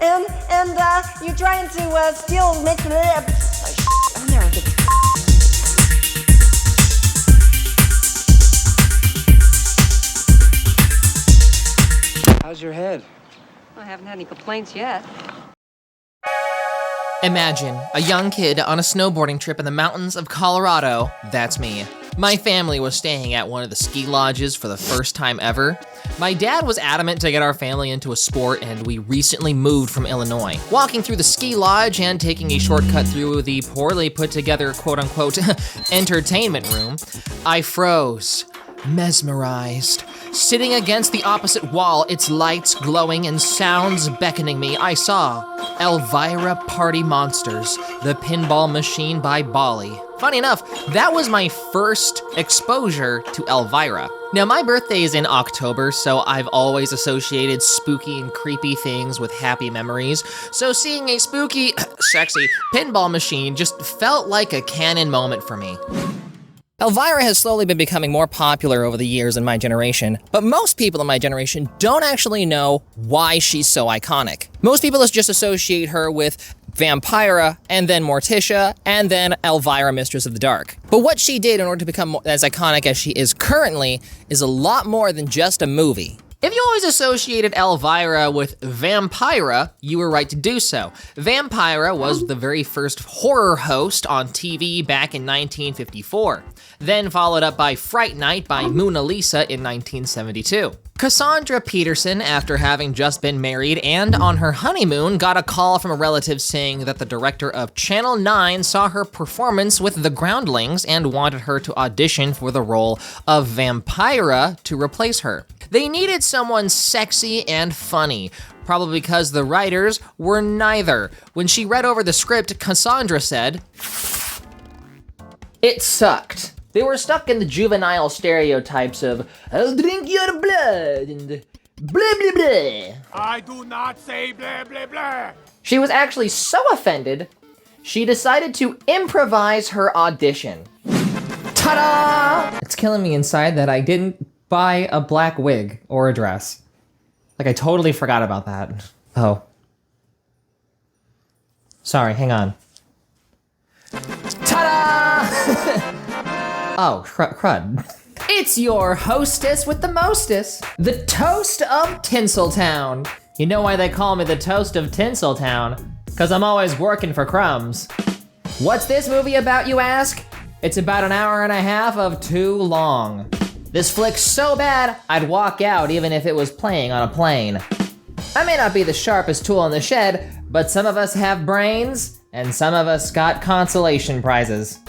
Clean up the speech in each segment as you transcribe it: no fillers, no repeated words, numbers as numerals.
and you're trying to steal I'm there. How's your head? I haven't had any complaints yet. Imagine a young kid on a snowboarding trip in the mountains of Colorado. That's me. My family was staying at one of the ski lodges for the first time ever. My dad was adamant to get our family into a sport, and we recently moved from Illinois. Walking through the ski lodge and taking a shortcut through the poorly put together quote-unquote entertainment room, I froze, mesmerized. Sitting against the opposite wall, its lights glowing and sounds beckoning me, I saw Elvira Party Monsters, the pinball machine by Bali. Funny enough, that was my first exposure to Elvira. Now, my birthday is in October, so I've always associated spooky and creepy things with happy memories. So seeing a spooky, sexy pinball machine just felt like a canon moment for me. Elvira has slowly been becoming more popular over the years in my generation, but most people in my generation don't actually know why she's so iconic. Most people just associate her with Vampira, and then Morticia, and then Elvira, Mistress of the Dark. But what she did in order to become as iconic as she is currently is a lot more than just a movie. If you always associated Elvira with Vampira, you were right to do so. Vampira was the very first horror host on TV back in 1954, then followed up by Fright Night by Mona Lisa in 1972. Cassandra Peterson, after having just been married and on her honeymoon, got a call from a relative saying that the director of Channel 9 saw her performance with the Groundlings and wanted her to audition for the role of Vampira to replace her. They needed someone sexy and funny, probably because the writers were neither. When she read over the script, Cassandra said, "It sucked. They were stuck in the juvenile stereotypes of, I'll drink your blood, and blah, blah, blah. I do not say blah, blah, blah. She was actually so offended, she decided to improvise her audition. Ta-da! It's killing me inside that I didn't buy a black wig or a dress. Like, I totally forgot about that. Oh. Sorry, hang on. Ta-da! Oh, crud. It's your hostess with the mostess, the toast of Tinseltown. You know why they call me the toast of Tinseltown? 'Cause I'm always working for crumbs. What's this movie about, you ask? It's about an hour and a half of too long. This flick's so bad, I'd walk out even if it was playing on a plane. I may not be the sharpest tool in the shed, but some of us have brains, and some of us got consolation prizes.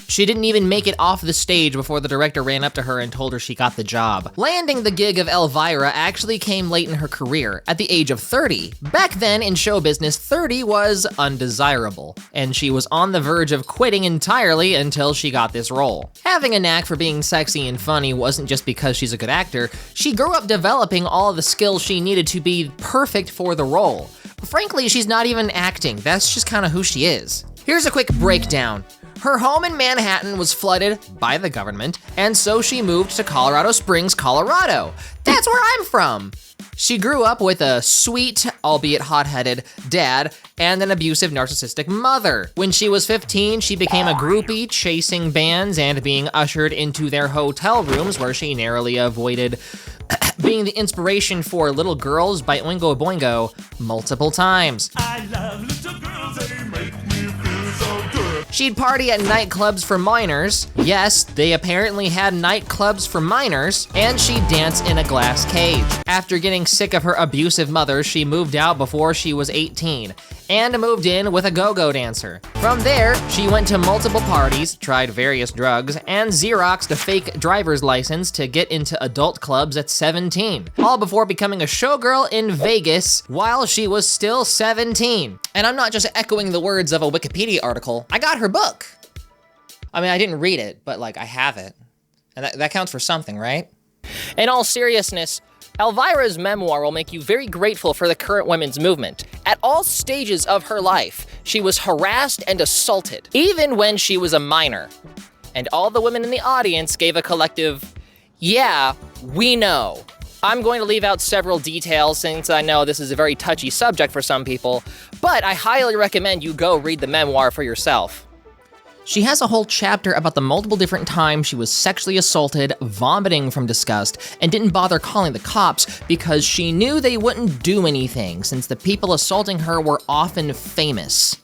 She didn't even make it off the stage before the director ran up to her and told her she got the job. Landing the gig of Elvira actually came late in her career, at the age of 30. Back then, in show business, 30 was undesirable, and she was on the verge of quitting entirely until she got this role. Having a knack for being sexy and funny wasn't just because she's a good actor. She grew up developing all of the skills she needed to be perfect for the role. Frankly, she's not even acting, that's just kind of who she is. Here's a quick breakdown. Her home in Manhattan was flooded by the government, and so she moved to Colorado Springs, Colorado. That's where I'm from. She grew up with a sweet, albeit hot-headed, dad and an abusive, narcissistic mother. When she was 15, she became a groupie, chasing bands and being ushered into their hotel rooms where she narrowly avoided being the inspiration for little girls by Oingo Boingo multiple times. I love little girls, they make me feel so good. She'd party at nightclubs for minors. Yes, they apparently had nightclubs for minors, and she'd dance in a glass cage. After getting sick of her abusive mother, she moved out before she was 18, and moved in with a go-go dancer. From there, she went to multiple parties, tried various drugs, and Xeroxed a fake driver's license to get into adult clubs at 17, all before becoming a showgirl in Vegas while she was still 17. And I'm not just echoing the words of a Wikipedia article, I got her book. I mean, I didn't read it, but like, I have it. And that counts for something, right? In all seriousness, Elvira's memoir will make you very grateful for the current women's movement. At all stages of her life, she was harassed and assaulted, even when she was a minor. And all the women in the audience gave a collective, yeah, we know. I'm going to leave out several details since I know this is a very touchy subject for some people, but I highly recommend you go read the memoir for yourself. She has a whole chapter about the multiple different times she was sexually assaulted, vomiting from disgust, and didn't bother calling the cops because she knew they wouldn't do anything since the people assaulting her were often famous.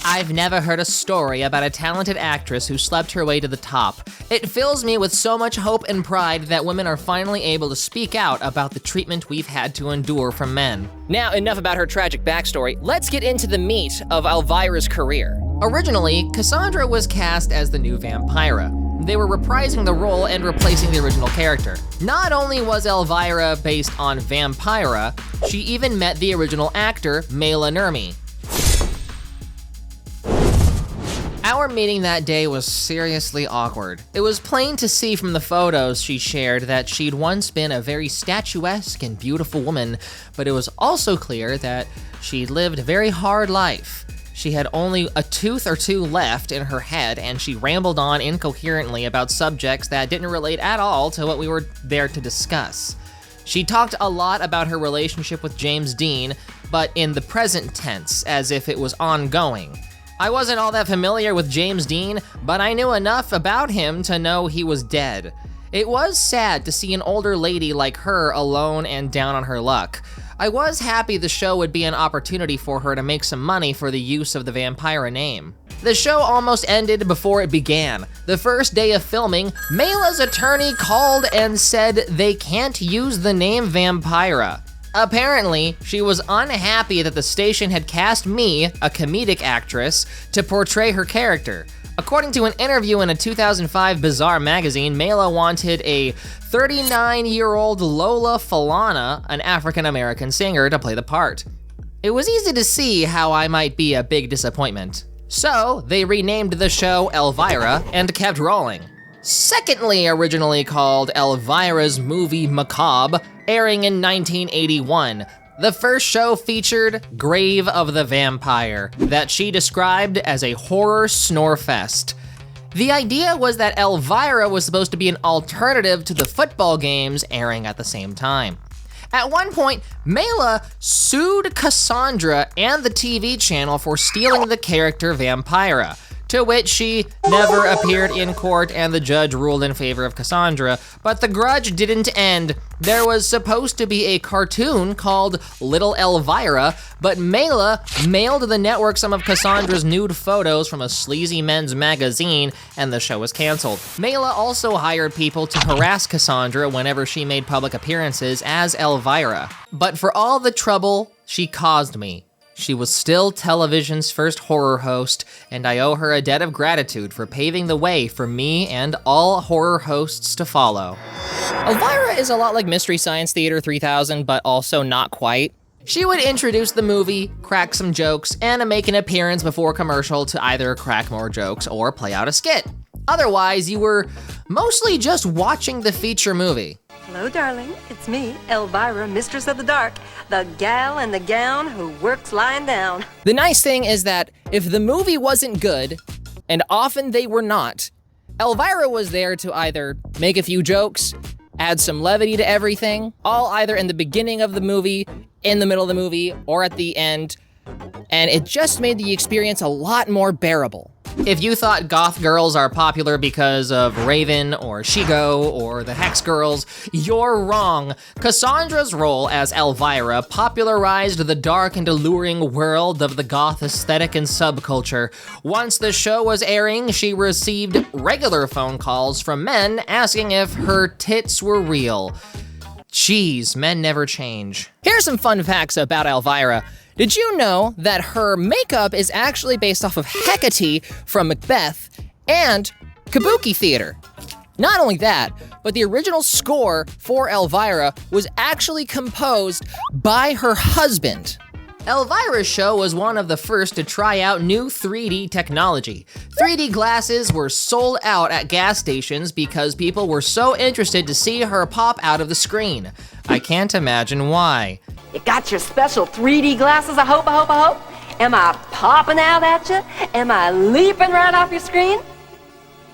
I've never heard a story about a talented actress who slept her way to the top. It fills me with so much hope and pride that women are finally able to speak out about the treatment we've had to endure from men. Now, enough about her tragic backstory. Let's get into the meat of Elvira's career. Originally, Cassandra was cast as the new Vampira. They were reprising the role and replacing the original character. Not only was Elvira based on Vampira, she even met the original actor, Mela Nurmi. Our meeting that day was seriously awkward. It was plain to see from the photos she shared that she'd once been a very statuesque and beautiful woman, but it was also clear that she'd lived a very hard life. She had only a tooth or two left in her head, and she rambled on incoherently about subjects that didn't relate at all to what we were there to discuss. She talked a lot about her relationship with James Dean, but in the present tense, as if it was ongoing. I wasn't all that familiar with James Dean, but I knew enough about him to know he was dead. It was sad to see an older lady like her alone and down on her luck. I was happy the show would be an opportunity for her to make some money for the use of the Vampira name. The show almost ended before it began. The first day of filming, Mela's attorney called and said they can't use the name Vampira. Apparently, she was unhappy that the station had cast me, a comedic actress, to portray her character. According to an interview in a 2005 Bizarre magazine, Mela wanted a 39-year-old Lola Falana, an African-American singer, to play the part. It was easy to see how I might be a big disappointment. So, they renamed the show Elvira and kept rolling. Secondly, originally called Elvira's Movie Macabre, airing in 1981. The first show featured Grave of the Vampire, that she described as a horror snorefest. The idea was that Elvira was supposed to be an alternative to the football games airing at the same time. At one point, Mela sued Cassandra and the TV channel for stealing the character Vampira, to which she never appeared in court and the judge ruled in favor of Cassandra, but the grudge didn't end. There was supposed to be a cartoon called Little Elvira, but Mela mailed the network some of Cassandra's nude photos from a sleazy men's magazine, and the show was canceled. Mela also hired people to harass Cassandra whenever she made public appearances as Elvira. But for all the trouble she caused me, she was still television's first horror host, and I owe her a debt of gratitude for paving the way for me and all horror hosts to follow. Elvira is a lot like Mystery Science Theater 3000, but also not quite. She would introduce the movie, crack some jokes, and make an appearance before commercial to either crack more jokes or play out a skit. Otherwise, you were mostly just watching the feature movie. Hello, darling. It's me, Elvira, Mistress of the Dark, the gal in the gown who works lying down. The nice thing is that if the movie wasn't good, and often they were not, Elvira was there to either make a few jokes, add some levity to everything, all either in the beginning of the movie, in the middle of the movie, or at the end, and it just made the experience a lot more bearable. If you thought goth girls are popular because of Raven or Shigo or the Hex Girls, you're wrong. Cassandra's role as Elvira popularized the dark and alluring world of the goth aesthetic and subculture. Once the show was airing, she received regular phone calls from men asking if her tits were real. Jeez, men never change. Here's some fun facts about Elvira. Did you know that her makeup is actually based off of Hecate from Macbeth and Kabuki theater? Not only that, but the original score for Elvira was actually composed by her husband. Elvira's show was one of the first to try out new 3D technology. 3D glasses were sold out at gas stations because people were so interested to see her pop out of the screen. I can't imagine why. You got your special 3D glasses, I hope. Am I popping out at you? Am I leaping right off your screen?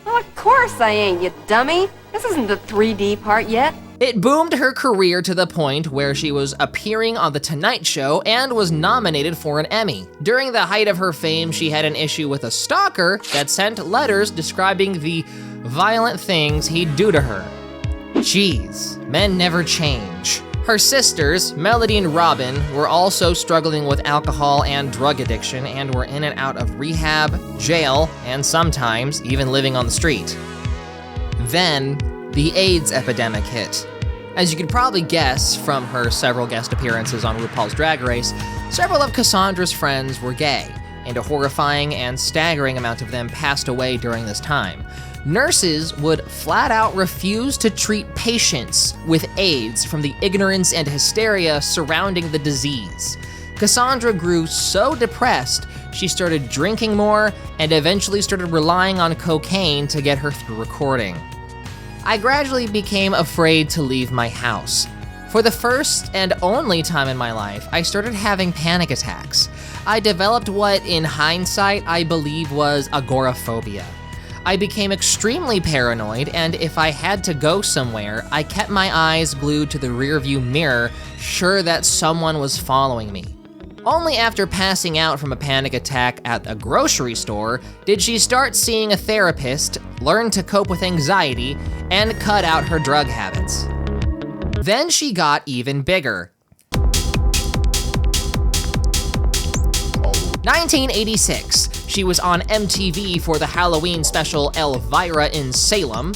Well, of course I ain't, you dummy. This isn't the 3D part yet. It boomed her career to the point where she was appearing on The Tonight Show and was nominated for an Emmy. During the height of her fame, she had an issue with a stalker that sent letters describing the violent things he'd do to her. Jeez, men never change. Her sisters, Melody and Robin, were also struggling with alcohol and drug addiction and were in and out of rehab, jail, and sometimes even living on the street. Then, the AIDS epidemic hit. As you can probably guess from her several guest appearances on RuPaul's Drag Race, several of Cassandra's friends were gay, and a horrifying and staggering amount of them passed away during this time. Nurses would flat out refuse to treat patients with AIDS from the ignorance and hysteria surrounding the disease. Cassandra grew so depressed, she started drinking more and eventually started relying on cocaine to get her through recording. I gradually became afraid to leave my house. For the first and only time in my life, I started having panic attacks. I developed what, in hindsight, I believe was agoraphobia. I became extremely paranoid, and if I had to go somewhere, I kept my eyes glued to the rearview mirror, sure that someone was following me. Only after passing out from a panic attack at a grocery store did she start seeing a therapist, learn to cope with anxiety, and cut out her drug habits. Then she got even bigger. 1986, she was on MTV for the Halloween special Elvira in Salem.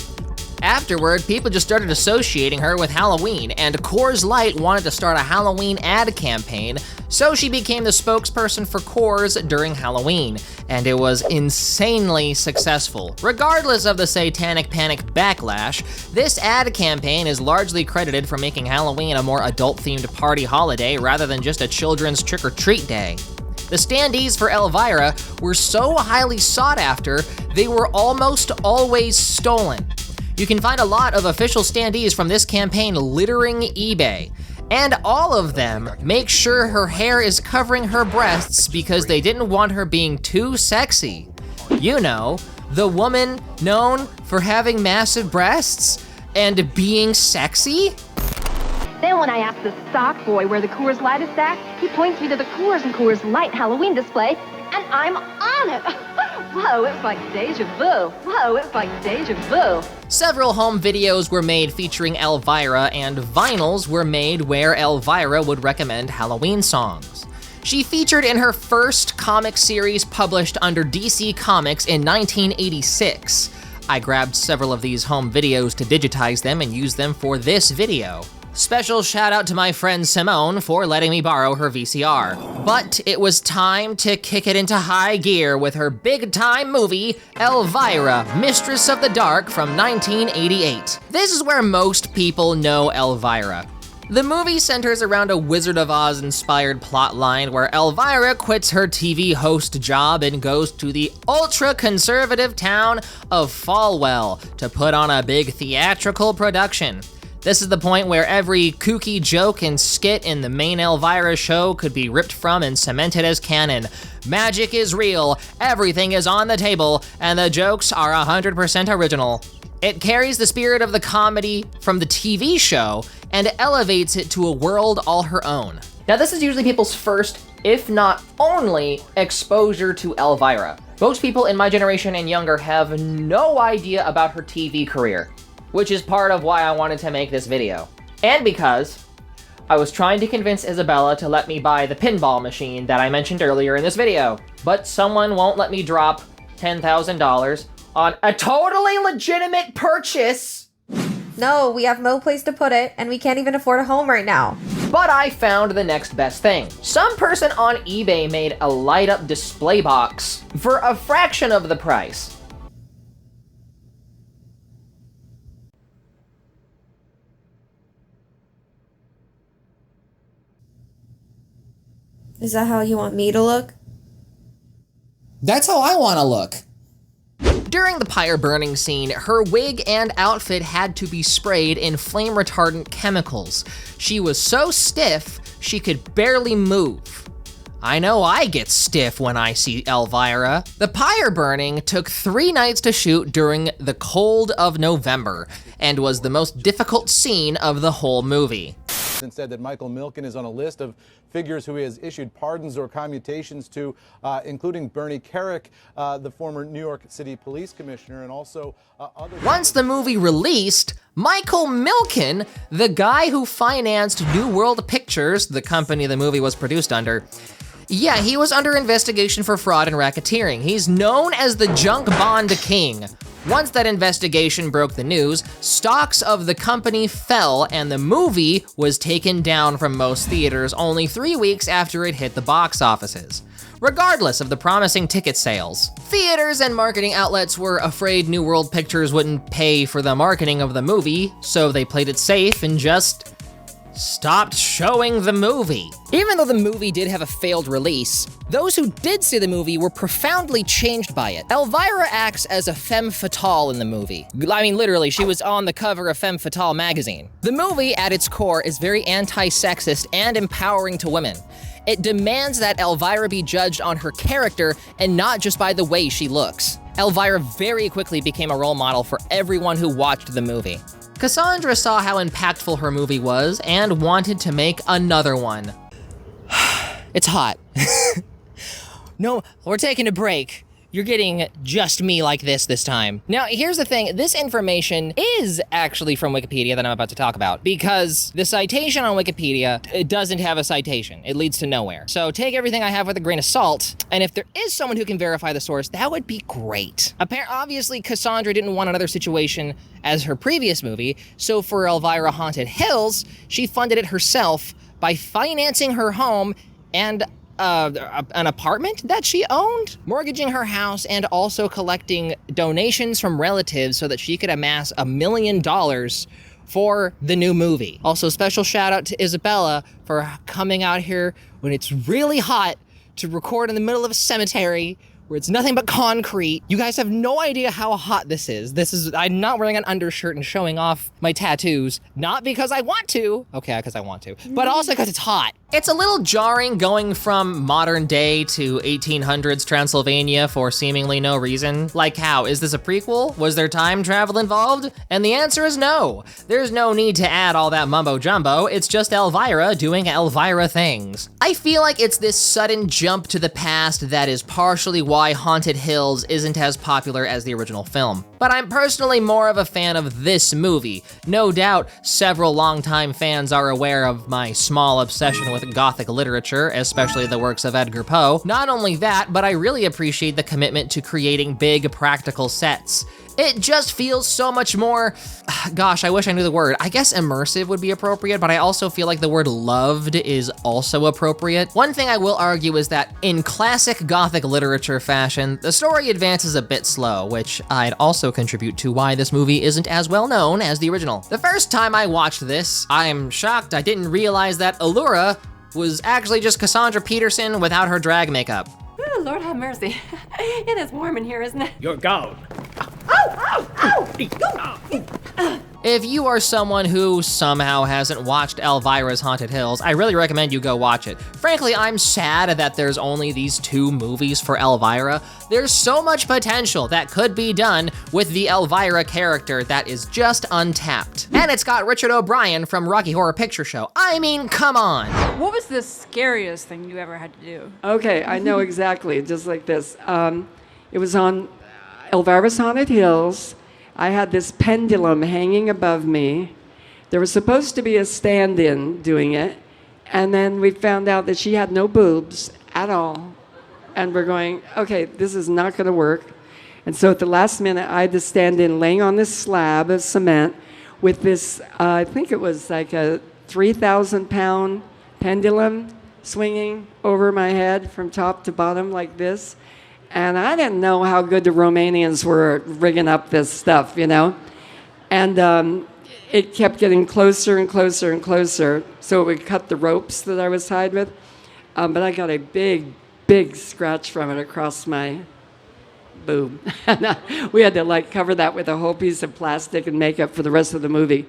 Afterward, people just started associating her with Halloween, and Coors Light wanted to start a Halloween ad campaign, so she became the spokesperson for Coors during Halloween, and it was insanely successful. Regardless of the satanic panic backlash, this ad campaign is largely credited for making Halloween a more adult-themed party holiday rather than just a children's trick-or-treat day. The standees for Elvira were so highly sought after, they were almost always stolen. You can find a lot of official standees from this campaign littering eBay. And all of them make sure her hair is covering her breasts because they didn't want her being too sexy. You know, the woman known for having massive breasts and being sexy? Then when I ask the stock boy where the Coors Light is stacked, he points me to the Coors and Coors Light Halloween display, and I'm on it. Whoa, it's like deja vu. Whoa, it's like deja vu. Several home videos were made featuring Elvira, and vinyls were made where Elvira would recommend Halloween songs. She featured in her first comic series published under DC Comics in 1986. I grabbed several of these home videos to digitize them and use them for this video. Special shout out to my friend Simone for letting me borrow her VCR. But it was time to kick it into high gear with her big time movie, Elvira, Mistress of the Dark from 1988. This is where most people know Elvira. The movie centers around a Wizard of Oz inspired plotline where Elvira quits her TV host job and goes to the ultra-conservative town of Falwell to put on a big theatrical production. This is the point where every kooky joke and skit in the main Elvira show could be ripped from and cemented as canon. Magic is real, everything is on the table, and the jokes are 100% original. It carries the spirit of the comedy from the TV show and elevates it to a world all her own. Now this is usually people's first, if not only, exposure to Elvira. Most people in my generation and younger have no idea about her TV career, which is part of why I wanted to make this video. And because I was trying to convince Isabella to let me buy the pinball machine that I mentioned earlier in this video, but someone won't let me drop $10,000 on a totally legitimate purchase. No, we have no place to put it, and we can't even afford a home right now. But I found the next best thing. Some person on eBay made a light-up display box for a fraction of the price. Is that how you want me to look? That's how I want to look. During the pyre burning scene, her wig and outfit had to be sprayed in flame-retardant chemicals. She was so stiff, she could barely move. I know I get stiff when I see Elvira. The pyre burning took 3 nights to shoot during the cold of November and was the most difficult scene of the whole movie. Said that Michael Milken is on a list of figures who he has issued pardons or commutations to, including Bernie Kerik, the former New York City Police Commissioner, and also others. Once the movie released, Michael Milken, the guy who financed New World Pictures, the company the movie was produced under, yeah, he was under investigation for fraud and racketeering. He's known as the junk bond king. Once that investigation broke the news, stocks of the company fell and the movie was taken down from most theaters only 3 weeks after it hit the box offices. Regardless of the promising ticket sales, theaters and marketing outlets were afraid New World Pictures wouldn't pay for the marketing of the movie, so they played it safe and just stopped showing the movie. Even though the movie did have a failed release, those who did see the movie were profoundly changed by it. Elvira acts as a femme fatale in the movie. I mean, literally, she was on the cover of Femme Fatale magazine. The movie, at its core, is very anti-sexist and empowering to women. It demands that Elvira be judged on her character and not just by the way she looks. Elvira very quickly became a role model for everyone who watched the movie. Cassandra saw how impactful her movie was and wanted to make another one. It's hot. No, we're taking a break. You're getting just me like this time. Now, here's the thing. This information is actually from Wikipedia that I'm about to talk about, because the citation on Wikipedia, it doesn't have a citation. It leads to nowhere. So take everything I have with a grain of salt, and if there is someone who can verify the source, that would be great. Obviously, Cassandra didn't want another situation as her previous movie, so for Elvira Haunted Hills, she funded it herself by financing her home and an apartment that she owned, mortgaging her house, and also collecting donations from relatives so that she could amass $1 million for the new movie. Also, special shout out to Isabella for coming out here when it's really hot to record in the middle of a cemetery where it's nothing but concrete. You guys have no idea how hot this is. I'm not wearing an undershirt and showing off my tattoos, not because I want to, okay, because I want to, but also because it's hot. It's a little jarring going from modern day to 1800s Transylvania for seemingly no reason. Like how? Is this a prequel? Was there time travel involved? And the answer is no. There's no need to add all that mumbo jumbo. It's just Elvira doing Elvira things. I feel like it's this sudden jump to the past that is partially why Haunted Hills isn't as popular as the original film. But I'm personally more of a fan of this movie. No doubt, several longtime fans are aware of my small obsession with Gothic literature, especially the works of Edgar Poe. Not only that, but I really appreciate the commitment to creating big, practical sets. It just feels so much more, gosh, I wish I knew the word. I guess immersive would be appropriate, but I also feel like the word loved is also appropriate. One thing I will argue is that in classic Gothic literature fashion, the story advances a bit slow, which I'd also contribute to why this movie isn't as well known as the original. The first time I watched this, I'm shocked I didn't realize that Elvira was actually just Cassandra Peterson without her drag makeup. Ooh, Lord have mercy. It is warm in here, isn't it? You're gone. If you are someone who somehow hasn't watched Elvira's Haunted Hills, I really recommend you go watch it. Frankly, I'm sad that there's only these 2 movies for Elvira. There's so much potential that could be done with the Elvira character that is just untapped. And it's got Richard O'Brien from Rocky Horror Picture Show. I mean, come on. What was the scariest thing you ever had to do? Okay, I know exactly, just like this. It was on Elvira's Haunted Hills. I had this pendulum hanging above me. There was supposed to be a stand-in doing it, and then we found out that she had no boobs at all. And we're going, okay, this is not gonna work. And so at the last minute, I had to stand in laying on this slab of cement with this, I think it was like a 3,000-pound pendulum swinging over my head from top to bottom like this. And I didn't know how good the Romanians were rigging up this stuff, you know? And it kept getting closer and closer and closer, so it would cut the ropes that I was tied with. But I got a big, big scratch from it across my boob. And we had to like cover that with a whole piece of plastic and makeup for the rest of the movie.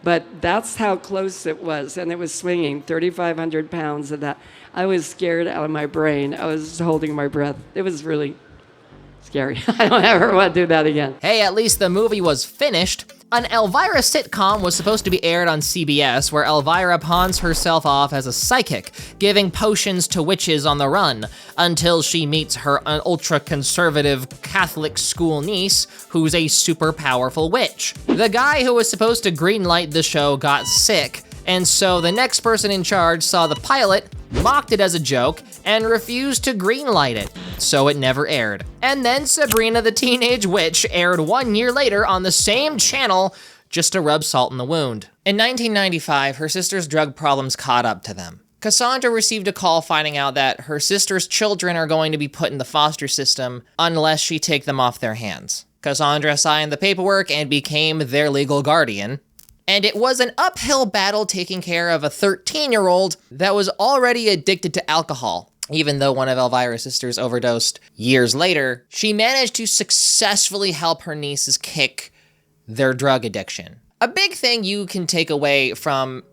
But that's how close it was, and it was swinging 3,500 pounds of that. I was scared out of my brain. I was holding my breath. It was really scary. I don't ever want to do that again. Hey, at least the movie was finished. An Elvira sitcom was supposed to be aired on CBS, where Elvira pawns herself off as a psychic, giving potions to witches on the run, until she meets her ultra-conservative Catholic school niece, who's a super powerful witch. The guy who was supposed to greenlight the show got sick, and so the next person in charge saw the pilot, mocked it as a joke, and refused to greenlight it, so it never aired. And then Sabrina the Teenage Witch aired 1 year later on the same channel, just to rub salt in the wound. In 1995, her sister's drug problems caught up to them. Cassandra received a call finding out that her sister's children are going to be put in the foster system unless she take them off their hands. Cassandra signed the paperwork and became their legal guardian. And it was an uphill battle taking care of a 13-year-old that was already addicted to alcohol. Even though one of Elvira's sisters overdosed years later, she managed to successfully help her nieces kick their drug addiction. A big thing you can take away from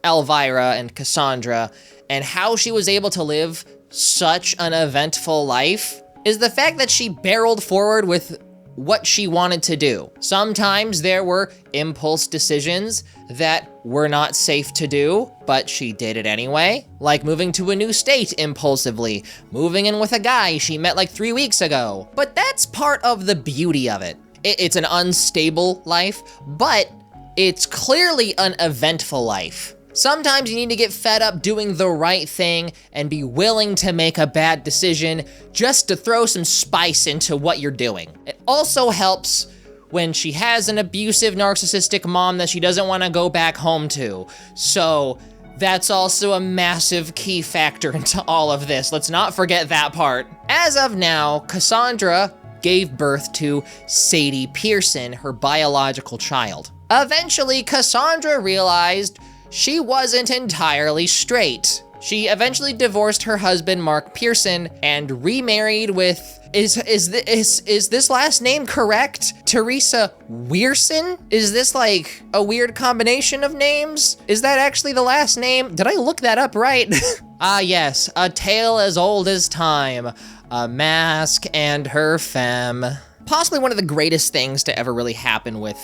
Elvira and Cassandra and how she was able to live such an eventful life is the fact that she barreled forward with what she wanted to do. Sometimes there were impulse decisions that were not safe to do, but she did it anyway, like moving to a new state impulsively, moving in with a guy she met like 3 weeks ago. But that's part of the beauty of it. It's an unstable life, but it's clearly an eventful life. Sometimes you need to get fed up doing the right thing and be willing to make a bad decision just to throw some spice into what you're doing. It also helps when she has an abusive, narcissistic mom that she doesn't want to go back home to. So that's also a massive key factor into all of this. Let's not forget that part. As of now, Cassandra gave birth to Sadie Pearson, her biological child. Eventually, Cassandra realized she wasn't entirely straight. She eventually divorced her husband, Mark Pearson, and remarried with, is this last name correct? Teresa Weirson? Is this like a weird combination of names? Is that actually the last name? Did I look that up right? Ah yes, a tale as old as time, a mask and her femme. Possibly one of the greatest things to ever really happen with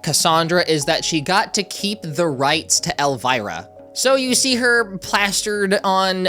Cassandra is that she got to keep the rights to Elvira. So you see her plastered on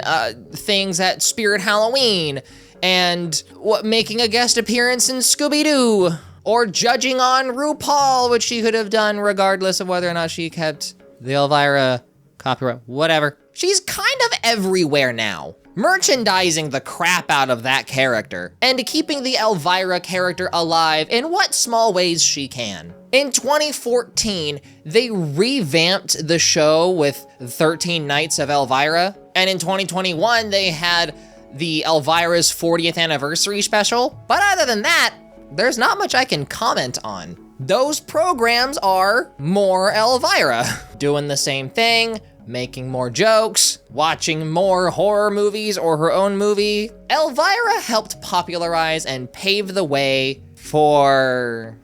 things at Spirit Halloween, and making a guest appearance in Scooby-Doo, or judging on RuPaul, which she could have done regardless of whether or not she kept the Elvira copyright, whatever. She's kind of everywhere now, merchandising the crap out of that character, and keeping the Elvira character alive in what small ways she can. In 2014, they revamped the show with 13 Nights of Elvira, and in 2021, they had the Elvira's 40th anniversary special. But other than that, there's not much I can comment on. Those programs are more Elvira, doing the same thing, making more jokes, watching more horror movies or her own movie. Elvira helped popularize and pave the way for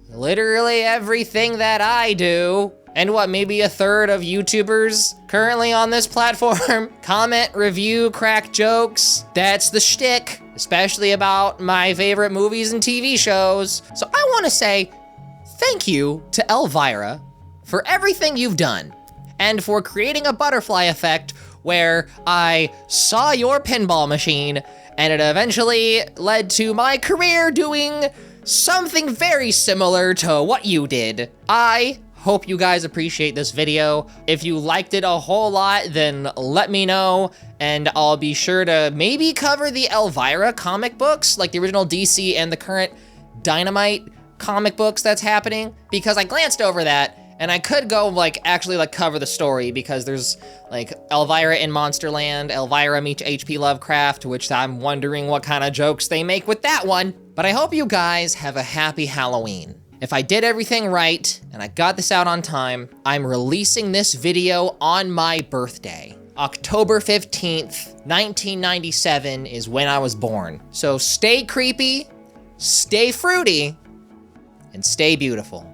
literally everything that I do. And maybe a third of YouTubers currently on this platform? Comment, review, crack jokes. That's the shtick, especially about my favorite movies and TV shows. So I wanna say thank you to Elvira for everything you've done, and for creating a butterfly effect where I saw your pinball machine and it eventually led to my career doing something very similar to what you did. I hope you guys appreciate this video. If you liked it a whole lot, then let me know, and I'll be sure to maybe cover the Elvira comic books, like the original DC and the current Dynamite comic books that's happening, because I glanced over that, and I could go actually cover the story, because there's Elvira in Monsterland, Elvira meets H.P. Lovecraft, which I'm wondering what kind of jokes they make with that one. But I hope you guys have a happy Halloween. If I did everything right, and I got this out on time, I'm releasing this video on my birthday. October 15th, 1997 is when I was born. So stay creepy, stay fruity, and stay beautiful.